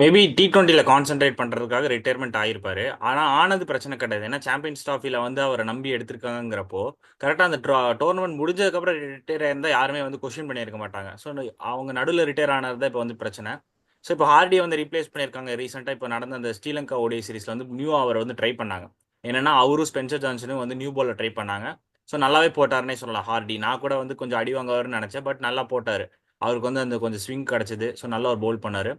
Maybe T20ல concentrate பண்றதுக்காக retirement ஆயிருப்பாரு. ஆனா ஆனது பிரச்சனை கிடையாது. ஏன்னா சாம்பியன்ஸ் டிராஃபில வந்து அவரை நம்பி எடுத்திருக்காங்கிறப்போ கரெக்டா அந்த டோர்னமெண்ட் முடிஞ்சதுக்கு அப்புறம் ரிட்டையர் ஆயிருந்தா யாருமே வந்து கொஸ்டின் பண்ணியிருக்க மாட்டாங்க. ஸோ அவங்க நடுவில் ரிட்டையர் ஆனது தான் இப்போ வந்து பிரச்சனை. ஸோ இப்போ ஹார்டியை வந்து ரீப்ளேஸ் பண்ணியிருக்காங்க. ரீசெண்டாக இப்போ நடந்த அந்த ஸ்ரீலங்கா ஓடிஐ சீரிஸ்ல வந்து நியூ அவரை வந்து ட்ரை பண்ணாங்க. என்னன்னா அவரும் ஸ்பென்சர் ஜான்சனும் வந்து நியூ பால்ல ட்ரை பண்ணாங்க. ஸோ நல்லாவே போட்டாருன்னே சொல்லலாம் ஹார்டி. நான் கூட வந்து கொஞ்சம் அடி வாங்குவாருன்னு நினைச்சேன். பட் நல்லா போட்டாரு. அவருக்கு வந்து அந்த கொஞ்சம் ஸ்விங் கிடைச்சது. ஸோ நல்லா ஒரு பவுல் பண்ணாரு.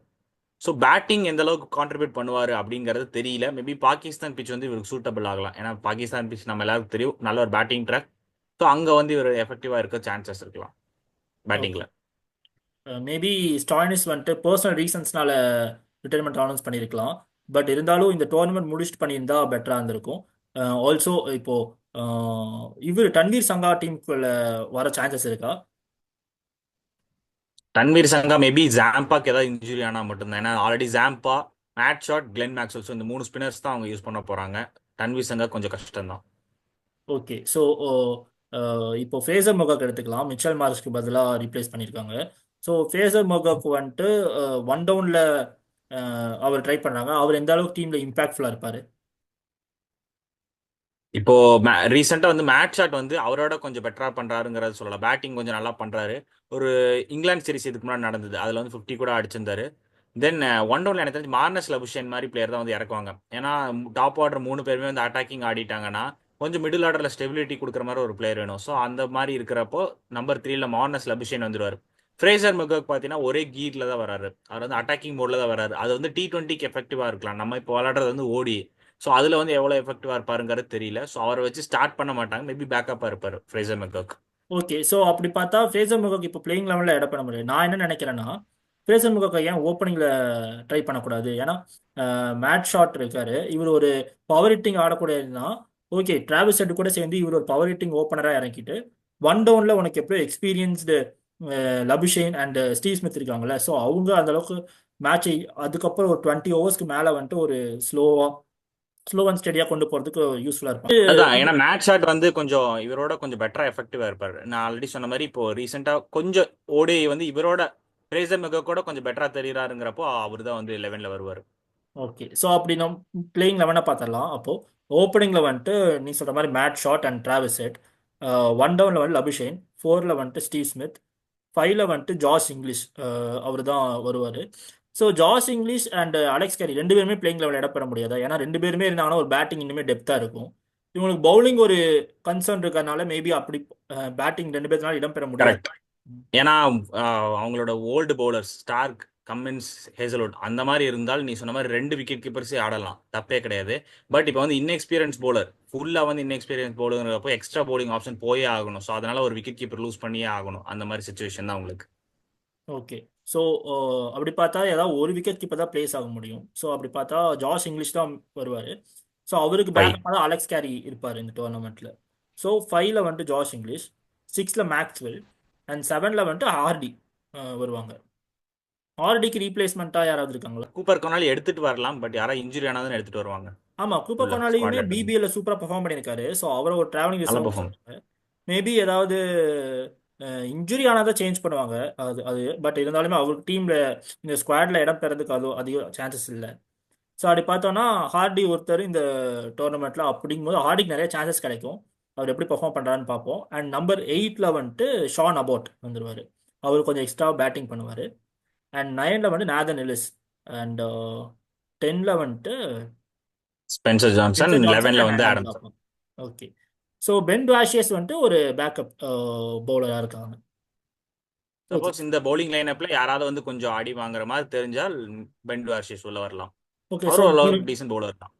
ஸோ பேட்டிங் எந்த அளவுக்கு கான்ட்ரிபியூட் பண்ணுவார் அப்படிங்கிறது தெரியல. மேபி பாகிஸ்தான் பிச் வந்து இவருக்கு சூட்டபிள் ஆகலாம். ஏன்னா பாகிஸ்தான் பிச் நம்ம எல்லாருக்கும் தெரியும், நல்ல ஒரு பேட்டிங் ட்ராக். ஸோ அங்கே வந்து இவர் எஃபெக்டிவாக இருக்க சான்சஸ் இருக்கலாம் ஓகே. பேட்டிங்கில். மேபி ஸ்டாயினிஸ் வந்துட்டு பர்சனல் ரீசன்ஸ்னால ரிட்டைர்மெண்ட் அனௌன்ஸ் பண்ணியிருக்கலாம். பட் இருந்தாலும் இந்த டோர்னமெண்ட் முடிச்சுட்டு பண்ணியிருந்தா பெட்டராக இருந்திருக்கும். ஆல்சோ இப்போ இவர் டன்வீர் சங்கா டீமுக்குள்ள வர சான்சஸ் இருக்கா? தன்வீர் சங்கா மேபி ஜாம்பாக்கு ஏதாவது இன்ஜுரி ஆனால் மட்டும்தான். ஏன்னா already Zampa, Matt Short, Glenn Maxwell, இந்த 3 ஸ்பின்னர்ஸ் தான் அவங்க யூஸ் பண்ண போகிறாங்க. தன்வீர் சங்கா கொஞ்சம் கஷ்டம் தான். ஓகே. ஸோ இப்போ ஃபேசர் மொகாக் எடுத்துக்கலாம். மிச்சல் மார்ஸ்க்கு பதிலாக ரீப்ளேஸ் பண்ணியிருக்காங்க. ஸோ ஃபேசர் மொகாக்கு வந்துட்டு ஒன் டவுனில் அவர் ட்ரை பண்ணுறாங்க. அவர் எந்த அளவுக்கு டீமில் இம்பாக்ட்ஃபுல்லாக இருப்பார்? இப்போ ரீசெண்டா வந்து மேட் ஷாட் வந்து அவரோட கொஞ்சம் பெட்டரா பண்றாருங்கிறத சொல்லலாம். பேட்டிங் கொஞ்சம் நல்லா பண்றாரு. ஒரு இங்கிலாந்து சீரிஸ் இதுக்கு முன்னாடி நடந்தது, அதுல வந்து 50 கூட அடிச்சிருந்தாரு. தென் ஒன் டவுன்ல எனக்கு தெரிஞ்சு மார்னஸ் லபுஷன் மாதிரி பிளேயர் தான் வந்து இறக்குவாங்க. ஏன்னா டாப் ஆர்டர் 3 பேருமே வந்து அட்டாக்கிங் ஆடிட்டாங்கன்னா கொஞ்சம் மிடில் ஆர்டர்ல ஸ்டெபிலிட்டி கொடுக்குற மாதிரி ஒரு பிளேயர் வேணும். ஸோ அந்த மாதிரி இருக்கிறப்போ நம்பர் 3ல மார்னஸ் லபுஷன் வந்துருவாரு. ஃப்ரேசர் மெக்கர்க் பார்த்தீங்கன்னா ஒரே கீர்ல தான் வராரு. அவர் வந்து அட்டாக்கிங் மோட்ல தான் வராரு. அது வந்து T20க்கு எஃபெக்டிவா இருக்கலாம். நம்ம இப்போ விளையாடுறது வந்து ஓடி. ஸோ அதில் வந்து எவ்வளோ எஃபெக்டிவாக இருப்பாருங்கிறது தெரியல. ஸோ அவரை வச்சு ஸ்டார்ட் பண்ண மாட்டாங்க. மேபி பேக்கப்பாக இருப்பார் ஃப்ரேசர் மெக்கர்க். ஓகே. ஸோ அப்படி பார்த்தா ஃப்ரேசர் முகக் இப்போ பிளேயிங் லெவலில் இட பண்ண முடியாது. நான் என்ன நினைக்கிறேன்னா, ஃப்ரேசர் முகக்கை ஏன் ஓப்பனிங்கில் ட்ரை பண்ணக்கூடாது? ஏன்னா மேட் ஷாட் இருக்காரு, இவர் ஒரு பவர் ஹிட்டிங் ஆடக்கூடியதுன்னா ஓகே. டிராவிஸ் ஹெட் கூட சேர்ந்து இவர் ஒரு பவர் ஹிட்டிங் ஓப்பனராக இறக்கிட்டு ஒன் டவுனில் உனக்கு எப்படியோ experienced Labuschagne and Steve Smith இருக்காங்கல்ல. ஸோ அவங்க அந்த அளவுக்கு மேட்சை அதுக்கப்புறம் ஒரு 20 ஓவர்ஸ்க்கு மேலே வந்துட்டு ஒரு ஸ்லோவாக ஸ்லோ அண்ட் ஸ்டெடியாக கொண்டு போகிறதுக்கு யூஸ்ஃபுல்லாக அதான் இருக்கும். ஏன்னா மேட் ஷாட் வந்து கொஞ்சம் இவரோட கொஞ்சம் பெட்டரா எஃபெக்டிவா இருப்பார். நான் ஆல்ரெடி சொன்ன மாதிரி இப்போ ரீசெண்டாக கொஞ்சம் ஓடி வந்து இவரோட ஃப்ரேசர் மெக்கர்க்கோட கொஞ்சம் பெட்டரா தெரியுறாருங்கிறப்போ அவர் தான் வந்து 11ல வருவார். ஓகே. ஸோ அப்படி நம்ம பிளேயிங் லெவனை பார்த்துடலாம். அப்போ ஓப்பனிங்கில் வந்துட்டு நீ சொல்கிற மாதிரி mat shot and Travis head, one டவுனில் வந்து அபிஷேன், ஃபோரில் வந்துட்டு ஸ்டீவ் ஸ்மித், ஃபைவ்ல வந்துட்டு ஜாஸ் இங்கிலீஷ் அவர் தான் வருவார். So Josh Inglis and Alex Carey ரெண்டு பேருமே பிளேயிங் லெவலில் இடப்பெற முடியாது. ஏன்னா ரெண்டு பேருமே இருந்தாங்கன்னா ஒரு பேட்டிங் இன்னுமே டெப்த்தாக இருக்கும். இவங்களுக்கு பவுலிங் ஒரு கன்சர்ன் இருக்கிறதுனால மேபி அப்படி பேட்டிங் ரெண்டு பேர்னால இடம்பெற முடியாது. கரெக்ட். ஏன்னா அவங்களோட old bowlers Starc, Cummins, Hazlewood அந்த மாதிரி இருந்தால் நீ சொன்ன மாதிரி 2 விக்கெட் கீப்பர்ஸே ஆடலாம், தப்பே கிடையாது. பட் இப்போ வந்து இன்னெக்ஸ்பீரியன்ஸ் பவுலர், ஃபுல்லாக வந்து இன்னெக்ஸ்பீரியன்ஸ் பவுலருங்கிறப்போ எக்ஸ்ட்ரா பவுலிங் ஆப்ஷன் போயே ஆகணும். ஸோ அதனால ஒரு விக்கெட் கீப்பர் லூஸ் பண்ணியே ஆகணும். அந்த மாதிரி சுச்சுவேஷன் தான் உங்களுக்கு. ஓகே. ஸோ அப்படி பார்த்தா ஏதாவது ஒரு விக்கெட் கீப்பர் தான் பிளேஸ் ஆக முடியும். ஸோ அப்படி பார்த்தா ஜாஷ் இங்கிலீஷ் தான் வருவார். ஸோ அவருக்கு ஃபைவ். பேக்கப்பாக தான் அலெக்ஸ் கேரி இருப்பார் இந்த டோர்னமெண்ட்டில். ஸோ ஃபைவ்ல வந்துட்டு ஜாஷ் இங்கிலீஷ், சிக்ஸில் மேக்ஸ்வெல் அண்ட் செவனில் வந்துட்டு ஹார்டி வருவாங்க. ஹார்டிக்கு ரீப்ளேஸ்மெண்ட்டாக யாராவது இருக்காங்களா? கூப்பர் கொனாலி எடுத்துட்டு வரலாம். பட் யாராவது இன்ஜுரி ஆனாதான் எடுத்துட்டு வருவாங்க. ஆமாம், கூப்பர் உள்ள கொனாலியுமே ஸ்குவாட்ல எடுத்துக்கணும். பிபிஎல்ல சூப்பராக பெர்ஃபார்ம் பண்ணியிருக்காரு. ஸோ அவரை ஒரு டிராவலிங் நல்ல ரிசர்வ் பெர்ஃபார்ம். சொல்லுவாங்க. மேபி ஏதாவது இன்ஜுரி ஆனாதான் சேஞ்ச் பண்ணுவாங்க. அது பட் இருந்தாலுமே அவருக்கு டீமில் இந்த ஸ்குவாடில் இடம் பெறதுக்கு அது அதிக சான்சஸ் இல்லை. ஸோ அப்படி பார்த்தோன்னா ஹார்டி ஒருத்தர் இந்த டோர்னமெண்ட்டில் அப்படிங்கும்போது ஹார்டிக்கு நிறைய சான்சஸ் கிடைக்கும். அவர் எப்படி பெர்ஃபார்ம் பண்ணுறான்னு பார்ப்போம். அண்ட் நம்பர் 8ல் வந்துட்டு ஷான் அபோட் வந்துடுவார். அவர் கொஞ்சம் எக்ஸ்ட்ரா பேட்டிங் பண்ணுவார். அண்ட் 9ல் வந்து நேதன் எல்லிஸ் அண்ட் 10ல் வந்துட்டு ஸ்பென்சர் ஜான்சன், ஸ்பென்சர் ஜான்சன் 11ல அண்ட் வந்து Adam Adams. Blackman. Okay. So Ben வாஷியஸ் வந்துட்டு ஒரு பேக்கப் பவுலராக இருக்காங்க. ஓகே. சப்போஸ் இந்த பவுலிங் லைனப்ல யாராவது வந்து கொஞ்சம் அடி வாங்குற மாதிரி தெரிஞ்சால் பென் வார்ஷிஸ் உள்ள வரலாம். ஓகே. ஸோ அவரும் ஓரளவுக்கு டீசன்ட் பவுலர் தான்.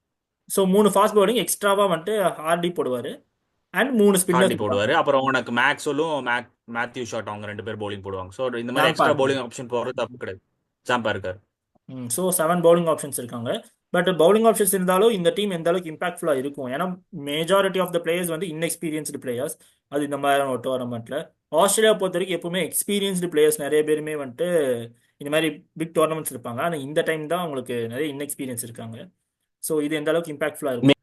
மூணு ஃபாஸ்ட் பவுலிங் எக்ஸ்ட்ராவாக வந்துட்டு ஹார்டி போடுவார். அண்ட் மூணு ஹார்டி ஸ்பின்னர்ஸ் இருப்பாங்க. போடுவாரு. அப்புறம் உனக்கு மேக்ஸ்வெல்லும் மேத்யூ ஷாட் அவங்க 2 பேர் பவுலிங் போடுவாங்க. ஸோ இந்த மாதிரி ஜாம்பா எக்ஸ்ட்ரா இருக்காரு. பவுலிங் ஆப்ஷன் போடுறது தப்பு கிடையாது. சாம்பா இருக்காரு. ஸோ 7 பவுலிங் ஆப்ஷன்ஸ் இருக்காங்க. பட் பவுலிங் ஆப்ஷன்ஸ் இருந்தாலும் இந்த டீம் எந்த அளவுக்கு இம்பாக்ட்ஃபுல்லாக இருக்கும்? ஏன்னா மெஜாரிட்டி ஆஃப் த பிளேயர்ஸ் வந்து இன்எக்ஸ்பீரியன்ஸ்டு பிளேயர்ஸ். அது இந்த மாதிரி ஒரு டோர்னமெண்ட்டில் ஆஸ்திரேலியா பொறுத்த வரைக்கும் எப்பவுமே எக்ஸ்பீரியன்ஸ்டு பிளேயர்ஸ் நிறைய பேருமே வந்துட்டு இந்த மாதிரி பிக் டோர்னமெண்ட்ஸ் இருப்பாங்க. ஆனால் இந்த டைம் தான் உங்களுக்கு நிறைய இன்எக்ஸ்பீரியன்ஸ் இருக்காங்க. ஸோ இது எந்த அளவுக்கு இம்பாக்ட்ஃபுல்லாக இருக்கும்?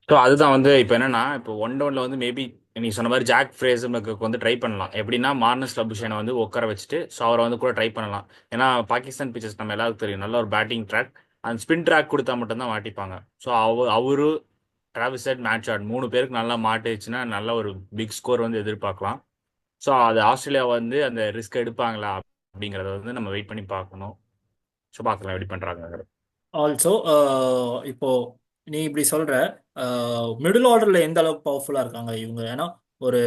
ஸோ அதுதான் வந்து இப்போ என்னன்னா இப்போ ஒன் டவுன்ல வந்து மேபி நீ சொன்ன மாதிரி ஜாக் ஃப்ரேசனுக்கு வந்து ட்ரை பண்ணலாம். எப்படின்னா மார்னஸ் லபுஷனை வந்து உட்கார வச்சுட்டு ஸோ அவரை வந்து கூட ட்ரை பண்ணலாம். ஏன்னா பாகிஸ்தான் பிச்சர்ஸ் நம்ம எல்லாருக்கும் தெரியும், நல்ல ஒரு பேட்டிங் ட்ராக். அந்த ஸ்பின் ட்ராக் கொடுத்தா மட்டும்தான் மாட்டிப்பாங்க. ஸோ அவரு டிராவிஸ் ஹெட், மேட்ச் ஆட் 3 பேருக்கு நல்லா மாட்டுச்சுன்னா நல்ல ஒரு பிக் ஸ்கோர் வந்து எதிர்பார்க்கலாம். ஸோ அது ஆஸ்திரேலியா வந்து அந்த ரிஸ்க் எடுப்பாங்களா அப்படிங்கிறத வந்து நம்ம வெயிட் பண்ணி பார்க்கணும். ஸோ பார்க்கலாம் எப்படி பண்றாங்க. ஆல்சோ இப்போ நீ இப்படி சொல்ற, மிடில் ஆர்டர்ல எந்த அளவுக்கு பவர்ஃபுல்லா இருக்காங்க இவங்க? ஏன்னா ஒரு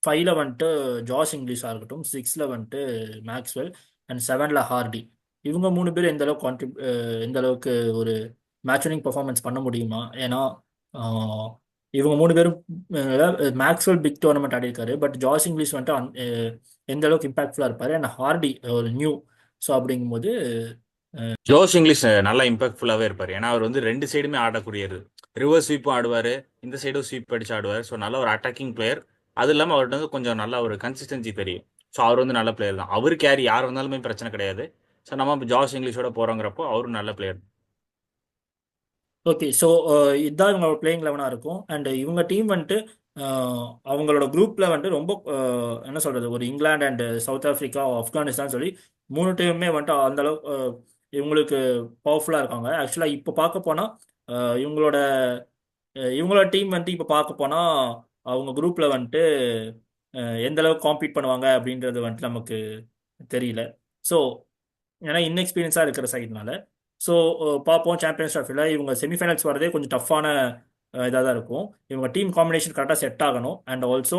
ஃபைவ்ல வந்துட்டு ஜாஸ் இங்கிலீஷாக இருக்கட்டும், சிக்ஸ்ல வந்துட்டு மேக்ஸ்வெல், அண்ட் செவன்ல ஹார்டி. இவங்க 3 பேர் எந்த அளவுக்கு எந்த அளவுக்கு ஒரு மேட்ச் வினிங் பெர்ஃபார்மன்ஸ் பண்ண முடியுமா? ஏன்னா ஆஹ், இவங்க 3 பேரும் மேக்ஸ்வெல் பிக் டோர்னமெண்ட் ஆடி இருக்காரு, பட் ஜாஸ் இங்கிலீஷ் வந்துட்டு எந்த அளவுக்கு இம்பாக்ட்ஃபுல்லாக இருப்பாரு, அண்ட் ஹார்டி ஒரு நியூ. ஸோ அப்படிங்கும்போது ஜோஷ் இங்கிலீஷ் நல்லா இம்பாக்ட்ஃபுல்லாகவே இருப்பார். ஏன்னா அவர் வந்து ரெண்டு சைடுமே ஆடக்கூடியது. ரிவர்ஸ் ஸ்வீப்பும் ஆடுவார், இந்த சைடும் ஸ்வீப் அடிச்சு ஆடுவார். ஸோ நல்ல ஒரு அட்டாக்கிங் பிளேயர். அது இல்லாமல் அவர்கிட்ட வந்து கொஞ்சம் நல்ல ஒரு கன்சிஸ்டன்சி தெரியும். ஸோ அவர் வந்து நல்ல பிளேயர் தான். அவர் கேரி யார் வந்தாலுமே பிரச்சனை கிடையாது. ஸோ நம்ம இப்போ ஜாஷ் இங்கிலீஷோட போகிறோங்கிறப்போ அவரும் நல்ல பிளேயர். ஓகே. ஸோ இதுதான் இவங்களோட பிளேயிங் லெவனாக இருக்கும். அண்ட் இவங்க டீம் வந்துட்டு அவங்களோட குரூப்பில் வந்துட்டு ரொம்ப என்ன சொல்கிறது, ஒரு England and south Africa, Afghanistan சொல்லி 3 டீமுமே வந்துட்டு அந்த அளவு இவங்களுக்கு பவர்ஃபுல்லாக இருக்காங்க. ஆக்சுவலாக இப்போ பார்க்க போனால் இவங்களோட இவங்களோட டீம் வந்துட்டு இப்போ பார்க்க போனால் அவங்க குரூப்பில் வந்துட்டு எந்த அளவுக்கு காம்பீட் பண்ணுவாங்க அப்படின்றது வந்துட்டு நமக்கு தெரியல. ஸோ ஏன்னா இன்எக்ஸ்பீரியன்ஸாக இருக்கிற சைட்னால. ஸோ பார்ப்போம். சாம்பியன்ஸ் ட்ராஃபியில் இவங்க செமிஃபைனல்ஸ் வரதே கொஞ்சம் டஃப்பான இதாக தான் இருக்கும். இவங்க டீம் காம்பினேஷன் கரெக்டாக செட் ஆகணும். அண்ட் ஆல்சோ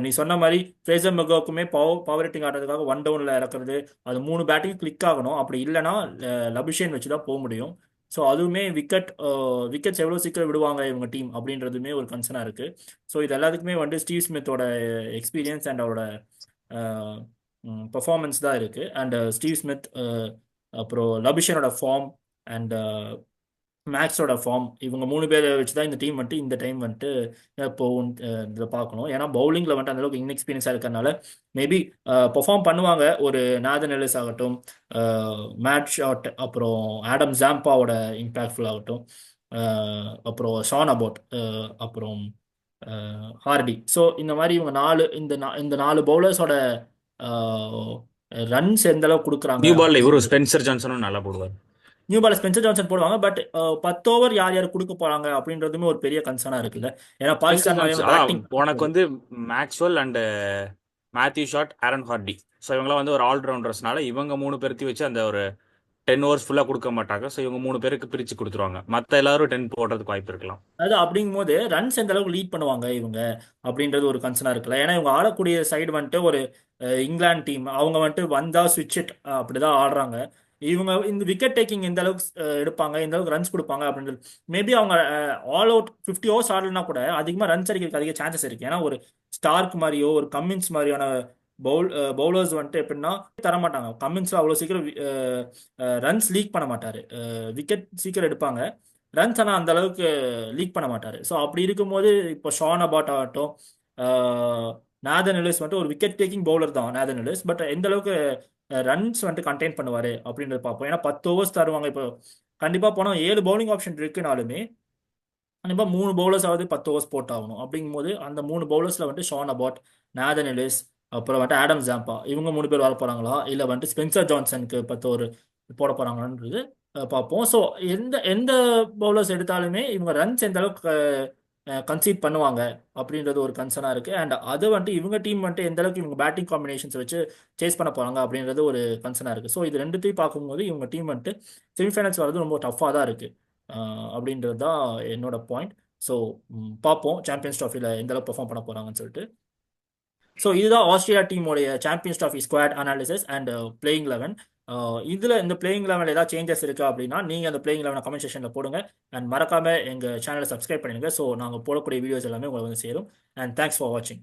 நீ சொன்ன மாதிரி ஃப்ரேசர் மெகோவுக்குமே பவர் ஹிட்டிங் ஆடுறதுக்காக ஒன் டவுனில் இறக்குறது, அது 3 பேட்டிங் கிளிக் ஆகணும். அப்படி இல்லைன்னா லபிஷேன் வச்சு தான் போக முடியும். ஸோ அதுவுமே விக்கெட்ஸ் எவ்வளோ சீக்கிரம் விடுவாங்க இவங்க டீம் அப்படின்றதுமே ஒரு கன்சர்னாக இருக்குது. ஸோ இது எல்லாத்துக்குமே வந்து ஸ்டீவ் ஸ்மித்தோட எக்ஸ்பீரியன்ஸ் அண்ட் அவரோட பர்ஃபார்மன்ஸ் தான் இருக்குது. அண்ட் ஸ்டீவ் ஸ்மித், அப்புறம் லபிஷனோட ஃபார்ம், அண்ட் மேக்ஸோட ஃபார்ம், இவங்க 3 பேரை வச்சு தான் இந்த டீம் வந்துட்டு இந்த டைம் வந்துட்டு போகும். இதில் பார்க்கணும். ஏன்னா பவுலிங்கில் வந்துட்டு அந்தளவுக்கு இன்எக்ஸ்பீரியன்ஸாக இருக்கிறனால மேபி பெர்ஃபார்ம் பண்ணுவாங்க. ஒரு நாதன் எல்லிஸ் ஆகட்டும், மேட் ஷாட், அப்புறம் ஆடம் ஜாம்பாவோட இம்பேக்ட்ஃபுல் ஆகட்டும், அப்புறம் ஷான் அபோட், அப்புறம் ஹார்டி. ஸோ இந்த மாதிரி இவங்க இந்த 4 பவுலர்ஸோட ரன்ஸ் எந்த அளவுக்கு கொடுக்குறாங்க நியூ பால்ல இவரும் அப்படின்றது. ஸ்பென்சர் ஜான்சனும் நல்லா போடுவார். நியூ பால் ஸ்பென்சர் ஜான்சன் போடுவாங்க, பட் 10 ஓவர் யார் யார் கொடுக்க போறாங்க அப்படின்றதுமே ஒரு பெரிய கன்சர்னா இருக்குல்ல. ஏன்னா ஸ்பென்சர் பாகிஸ்தான் ஜான்சன் மாதிரியான பேட்டிங். உனக்கு வந்து Maxwell and Matthew Short, Aaron Hardie. So இவங்களாம் வந்து ஒரு ஆல்ரவுண்டர்ஸ்னால இவங்க 3 பேர்த்தி வச்சு அந்த ஒரு 10 ஓவர்ஸ் ஃபுல்லாக கொடுக்க மாட்டாங்க. ஸோ இவங்க 3 பேருக்கு பிரித்து கொடுத்துருவாங்க. மற்ற எல்லாரும் 10 போடுறதுக்கு வாய்ப்பு இருக்கலாம். அது அப்படிங்கும் போது ரன்ஸ் எந்த அளவுக்கு லீட் பண்ணுவாங்க இவங்க அப்படின்றது ஒரு கன்சர்னா இருக்குல்ல. ஏன்னா இவங்க ஆடக்கூடிய சைடு வந்துட்டு ஒரு இங்கிலாந்து டீம், அவங்க வந்துட்டு வந்தா சுவிட்ச் இட் அப்படிதான் ஆடுறாங்க. இவங்க இந்த விக்கெட் டேக்கிங் எந்த அளவுக்கு எடுப்பாங்க, எந்த அளவுக்கு ரன்ஸ் கொடுப்பாங்க அப்படின்றது. மேபி அவங்க ஆல் அவுட் 50 ஓவர்ஸ் ஆடலனா கூட அதிகமாக ரன்ஸ் அடிக்கிறதுக்கு அதிக சான்சஸ் இருக்கு. ஏன்னா ஒரு ஸ்டார்க் மாதிரியோ ஒரு கம்மின்ஸ் மாதிரியான பவுலர்ஸ் வந்துட்டு எப்படின்னா தரமாட்டாங்க. கம்மின்ஸ் அவ்வளோ சீக்கிரம் ரன்ஸ் லீக் பண்ண மாட்டாரு. விக்கெட் சீக்கிரம் எடுப்பாங்க, ரன்ஸ் ஆனால் அந்த அளவுக்கு லீக் பண்ண மாட்டார். ஸோ அப்படி இருக்கும்போது இப்போ ஷான் அபாட் ஆகட்டும், நாதன் எல்லிஸ் வந்துட்டு ஒரு விக்கெட் டேக்கிங் பவுலர் தான் நாதன் எல்லிஸ், பட் எந்த அளவுக்கு ரன்ஸ் வந்துட்டு கண்டெயின் பண்ணுவார் அப்படின்றத பார்ப்போம். ஏன்னா 10 ஓவர்ஸ் தருவாங்க. இப்போ கண்டிப்பாக போனால் 7 பவுலிங் ஆப்ஷன் இருக்குனாலுமே கண்டிப்பாக 3 பவுலர்ஸ் ஆகுது 10 ஓவர்ஸ் போட்டாகணும். அப்படிங்கும்போது அந்த 3 பவுலர்ஸில் வந்துட்டு ஷான் அபாட், நாதன் எல்லிஸ், அப்புறம் வந்துட்டு ஆடம் ஜாம்பா, இவங்க 3 பேர் வர போகிறாங்களா, இல்லை வந்துட்டு ஸ்பென்சர் ஜான்சனுக்கு 10 ஓவர் போட போகிறாங்கன்றது பார்ப்போம். ஸோ எந்த எந்த பவுலர்ஸ் எடுத்தாலுமே இவங்க ரன்ஸ் எந்த அளவுக்கு கன்சீட் பண்ணுவாங்க அப்படின்றது ஒரு கன்சர்னாக இருக்குது. அண்ட் அது வந்துட்டு இவங்க டீம் வந்துட்டு எந்த அளவுக்கு இவங்க பேட்டிங் காம்பினேஷன்ஸ் வச்சு சேஸ் பண்ண போகிறாங்க அப்படின்றது ஒரு கன்சர்னாக இருக்குது. ஸோ இது ரெண்டுத்தையும் பார்க்கும்போது இவங்க டீம் வந்துட்டு செமிஃபைனல்ஸ் வர்றது ரொம்ப டஃப்பாக தான் இருக்குது அப்படின்றது தான் என்னோட பாயிண்ட். ஸோ பார்ப்போம் சாம்பியன்ஸ் ட்ராஃபியில் எந்த அளவுக்கு பெர்ஃபார்ம் பண்ண போகிறாங்கன்னு சொல்லிட்டு. ஸோ இதுதான் ஆஸ்திரேலியா டீமோடைய Champions Trophy squad analysis and playing eleven. இதில் இந்த பிளேயிங் லெவனில் ஏதாவது சேஞ்சஸ் இருக்கா அப்படின்னா நீங்கள் அந்த பிளேயிங் லெவனை கமெண்ட் செக்ஷனில் போடுங்க. அண்ட் மறக்காமல் எங்கள் சேனலை சப்ஸ்கிரைப் பண்ணிடுங்க. ஸோ நாங்கள் போடக்கூடிய வீடியோஸ் எல்லாமே உங்களுக்கு வந்து சேரும். அண்ட் தேங்க்ஸ் ஃபார் வாட்சிங்.